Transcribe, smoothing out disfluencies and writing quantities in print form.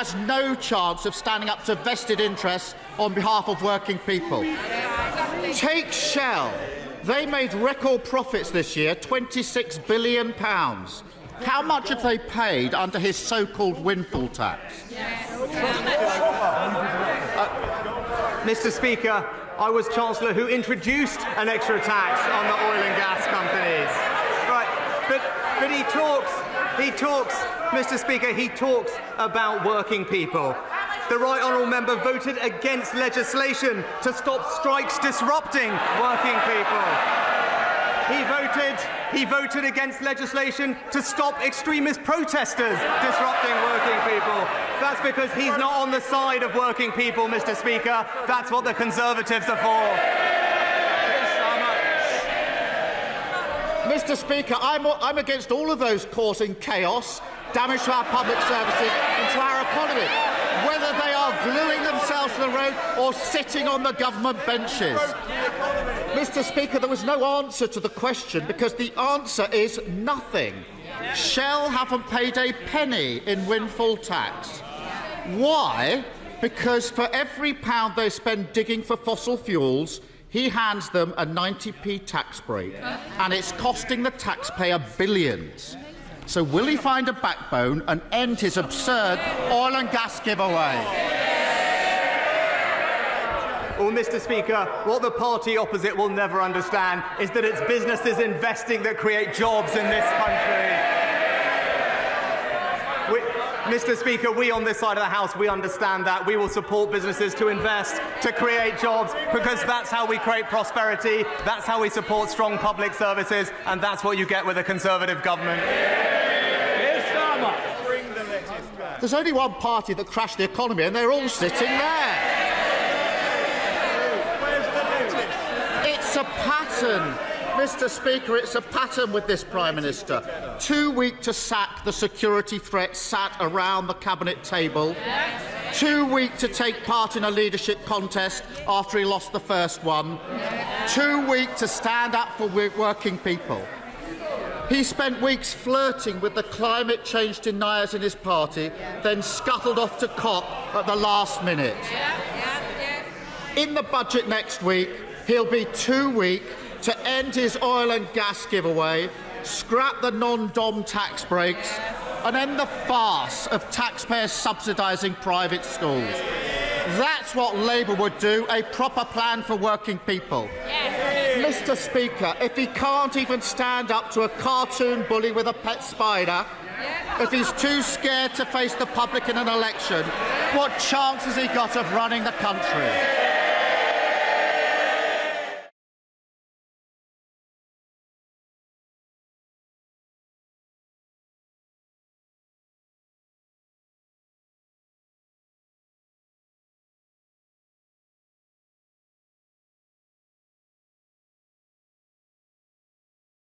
has no chance of standing up to vested interests on behalf of working people. Take Shell. They made record profits this year, £26 billion. How much have they paid under his so-called windfall tax? Mr. Speaker, I was Chancellor who introduced an extra tax on the oil and gas companies. Right, but he talks, Mr. Speaker, he talks about working people. The Right Honourable Member voted against legislation to stop strikes disrupting working people. He voted against legislation to stop extremist protesters disrupting working people. That's because he's not on the side of working people, Mr. Speaker. That's what the Conservatives are for. Mr. Speaker, I'm against all of those causing chaos, damage to our public services and to our economy, whether they are gluing themselves to the road or sitting on the government benches. Mr. Speaker, there was no answer to the question because the answer is nothing. Shell haven't paid a penny in windfall tax. Why? Because for every pound they spend digging for fossil fuels, he hands them a 90p tax break, and it's costing the taxpayer billions. So will he find a backbone and end his absurd oil and gas giveaway? Well, Mr. Speaker, what the party opposite will never understand is that it's businesses investing that create jobs in this country. Mr. Speaker, we on this side of the House, we understand that. We will support businesses to invest, to create jobs, because that's how we create prosperity, that's how we support strong public services, and that's what you get with a Conservative government. There's only one party that crashed the economy, and they're all sitting there. It's a pattern, Mr. Speaker, it's a pattern with this Prime Minister. Too weak to sack the security threat sat around the Cabinet table. Too weak to take part in a leadership contest after he lost the first one. Too weak to stand up for working people. He spent weeks flirting with the climate change deniers in his party, then scuttled off to COP at the last minute. In the budget next week, he'll be too weak to end his oil and gas giveaway, scrap the non-dom tax breaks, and end the farce of taxpayers subsidising private schools. That's what Labour would do, a proper plan for working people. Mr. Speaker, if he can't even stand up to a cartoon bully with a pet spider, if he's too scared to face the public in an election, what chance has he got of running the country?